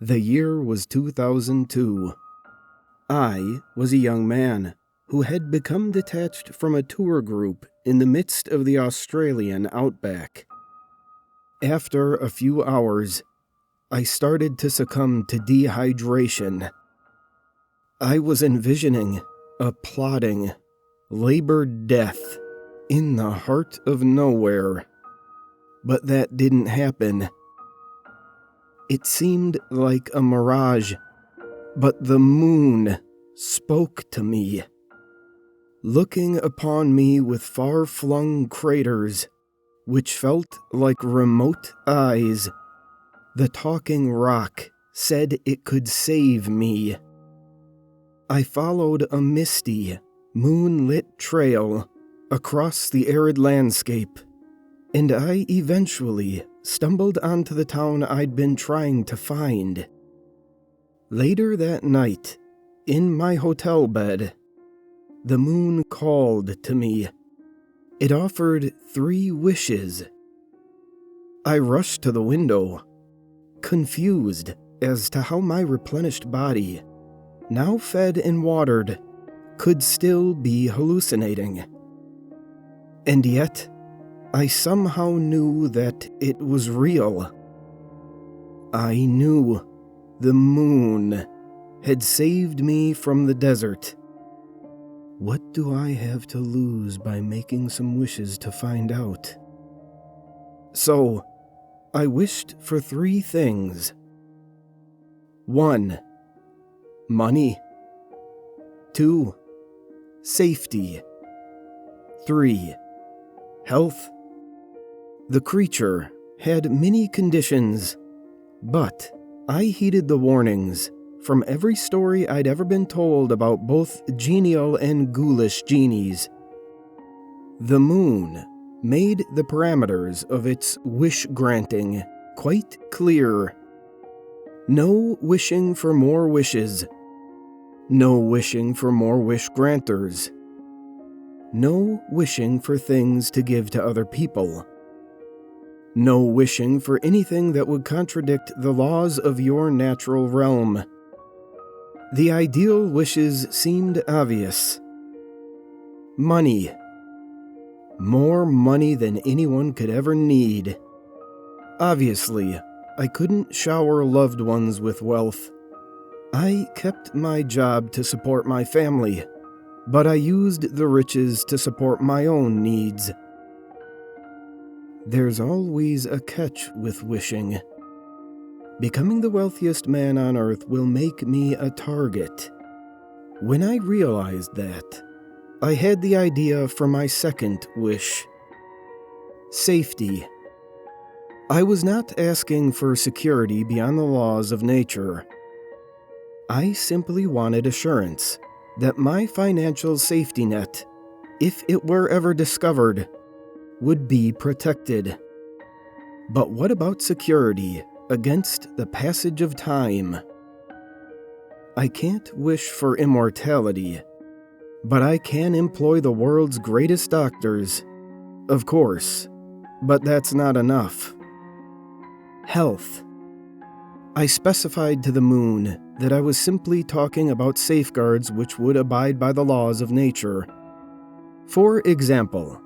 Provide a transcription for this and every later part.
The year was 2002. I was a young man who had become detached from a tour group in the midst of the Australian outback. After a few hours, I started to succumb to dehydration. I was envisioning a plodding, labored death in the heart of nowhere. But that didn't happen. It seemed like a mirage, but the moon spoke to me. Looking upon me with far-flung craters, which felt like remote eyes, the talking rock said it could save me. I followed a misty, moonlit trail across the arid landscape, and I eventually stumbled onto the town I'd been trying to find. Later that night, in my hotel bed, the moon called to me. It offered 3 wishes. I rushed to the window, confused as to how my replenished body, now fed and watered, could still be hallucinating. And yet, I somehow knew that it was real. I knew the moon had saved me from the desert. What do I have to lose by making some wishes to find out? So, I wished for 3 things. 1. Money. 2. Safety. 3. Health. The creature had many conditions, but I heeded the warnings from every story I'd ever been told about both genial and ghoulish genies. The moon made the parameters of its wish-granting quite clear. No wishing for more wishes. No wishing for more wish-granters. No wishing for things to give to other people. No wishing for anything that would contradict the laws of your natural realm. The ideal wishes seemed obvious. Money. More money than anyone could ever need. Obviously, I couldn't shower loved ones with wealth. I kept my job to support my family, but I used the riches to support my own needs. There's always a catch with wishing. Becoming the wealthiest man on earth will make me a target. When I realized that, I had the idea for my second wish. Safety. I was not asking for security beyond the laws of nature. I simply wanted assurance that my financial safety net, if it were ever discovered, would be protected. But what about security against the passage of time? I can't wish for immortality, but I can employ the world's greatest doctors, of course, but that's not enough. Health. I specified to the moon that I was simply talking about safeguards which would abide by the laws of nature. For example,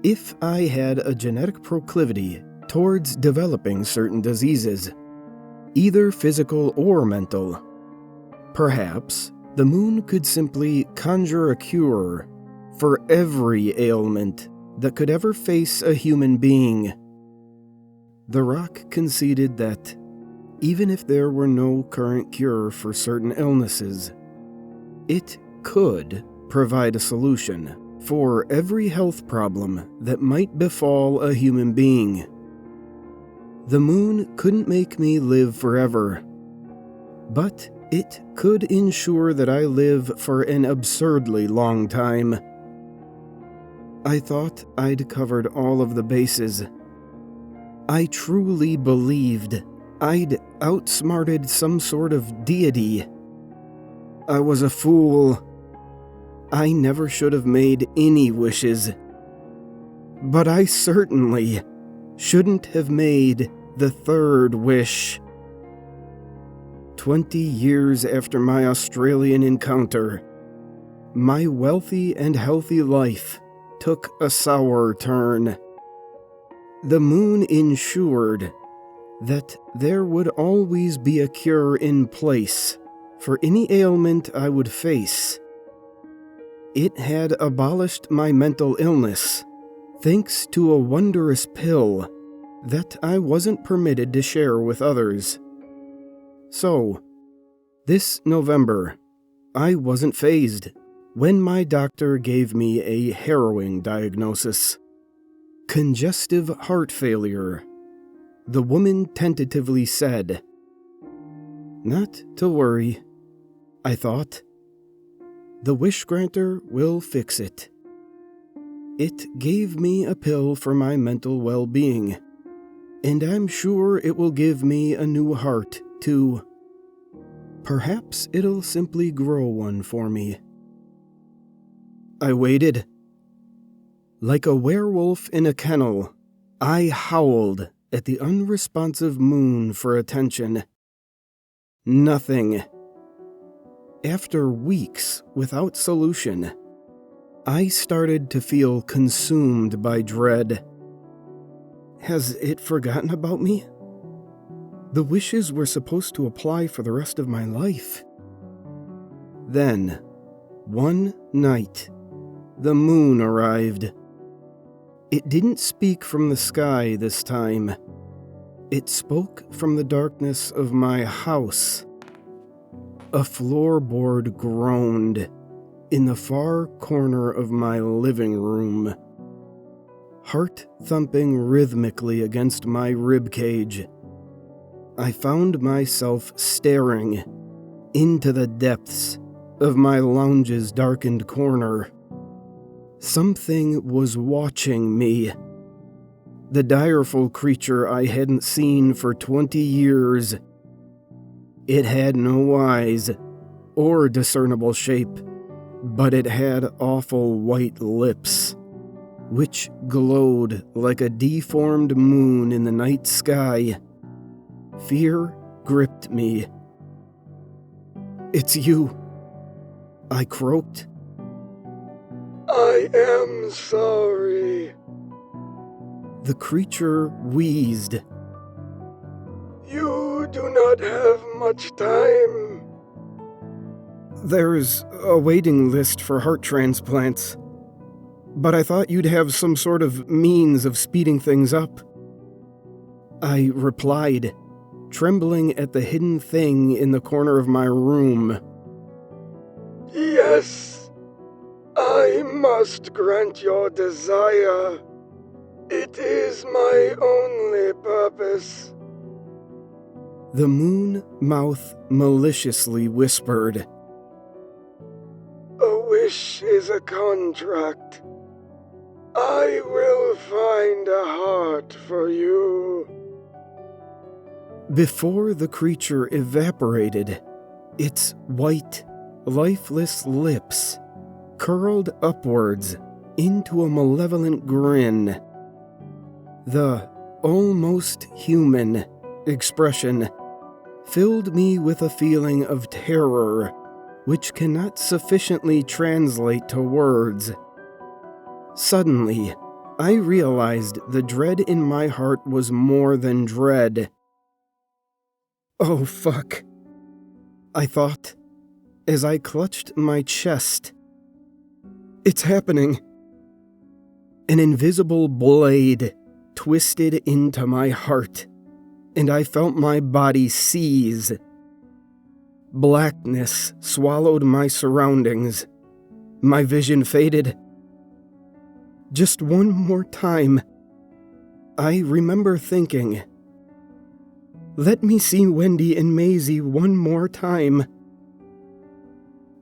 if I had a genetic proclivity towards developing certain diseases, either physical or mental, perhaps the moon could simply conjure a cure for every ailment that could ever face a human being. The rock conceded that even if there were no current cure for certain illnesses, it could provide a solution for every health problem that might befall a human being. The moon couldn't make me live forever, but it could ensure that I live for an absurdly long time. I thought I'd covered all of the bases. I truly believed I'd outsmarted some sort of deity. I was a fool. I never should have made any wishes. But I certainly shouldn't have made the 3rd wish. 20 years after my Australian encounter, my wealthy and healthy life took a sour turn. The moon ensured that there would always be a cure in place for any ailment I would face. It had abolished my mental illness thanks to a wondrous pill that I wasn't permitted to share with others. So, this November, I wasn't fazed when my doctor gave me a harrowing diagnosis. Congestive heart failure. The woman tentatively said. Not to worry, I thought. The wish granter will fix it. It gave me a pill for my mental well-being, and I'm sure it will give me a new heart, too. Perhaps it'll simply grow one for me. I waited. Like a werewolf in a kennel, I howled at the unresponsive moon for attention. Nothing. After weeks without solution, I started to feel consumed by dread. Has it forgotten about me? The wishes were supposed to apply for the rest of my life. Then, one night, the moon arrived. It didn't speak from the sky this time. It spoke from the darkness of my house. A floorboard groaned in the far corner of my living room, heart thumping rhythmically against my ribcage. I found myself staring into the depths of my lounge's darkened corner. Something was watching me. The direful creature I hadn't seen for 20 years. It had no eyes or discernible shape, but it had awful white lips, which glowed like a deformed moon in the night sky. Fear gripped me. "It's you," I croaked. "I am sorry." The creature wheezed. "You do not have much time." "There's a waiting list for heart transplants, but I thought you'd have some sort of means of speeding things up," I replied, trembling at the hidden thing in the corner of my room. "Yes, I must grant your desire. It is my only purpose." The moon mouth maliciously whispered. "A wish is a contract. I will find a heart for you." Before the creature evaporated, its white, lifeless lips curled upwards into a malevolent grin. The almost human expression filled me with a feeling of terror which cannot sufficiently translate to words. Suddenly, I realized the dread in my heart was more than dread. "Oh, fuck," I thought, as I clutched my chest. "It's happening." An invisible blade twisted into my heart, and I felt my body seize. Blackness swallowed my surroundings. My vision faded. Just one more time. I remember thinking, "Let me see Wendy and Maisie one more time."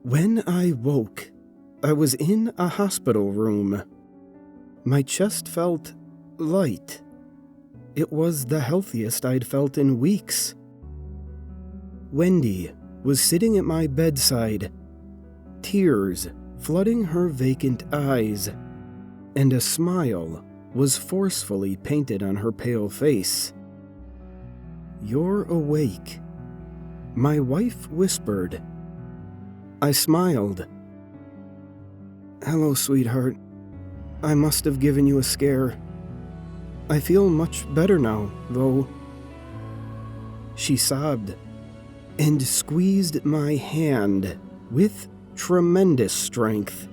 When I woke, I was in a hospital room. My chest felt light. It was the healthiest I'd felt in weeks. Wendy was sitting at my bedside, tears flooding her vacant eyes, and a smile was forcefully painted on her pale face. "You're awake," My wife whispered. I smiled. Hello, sweetheart. I must have given you a scare. I feel much better now, though. She sobbed and squeezed my hand with tremendous strength.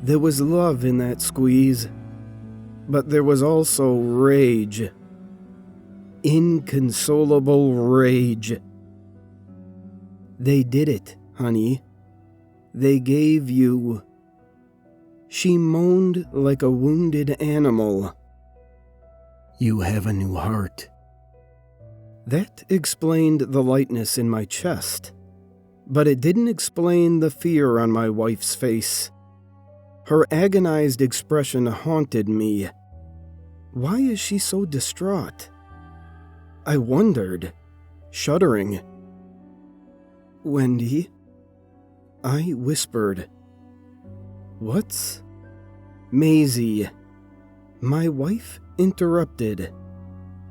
There was love in that squeeze, but there was also rage. Inconsolable rage. They did it, honey. They gave you. She moaned like a wounded animal. You have a new heart. That explained the lightness in my chest, but it didn't explain the fear on my wife's face. Her agonized expression haunted me. Why is she so distraught? I wondered, shuddering. Wendy? I whispered. What's... Maisie. My wife interrupted,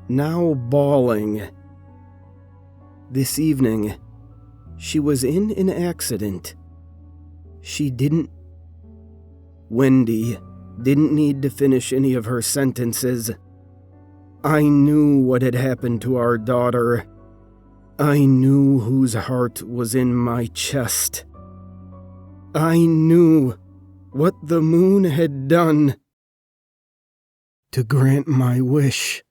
now bawling. This evening, she was in an accident. She didn't... Wendy didn't need to finish any of her sentences. I knew what had happened to our daughter. I knew whose heart was in my chest. I knew what the moon had done to grant my wish.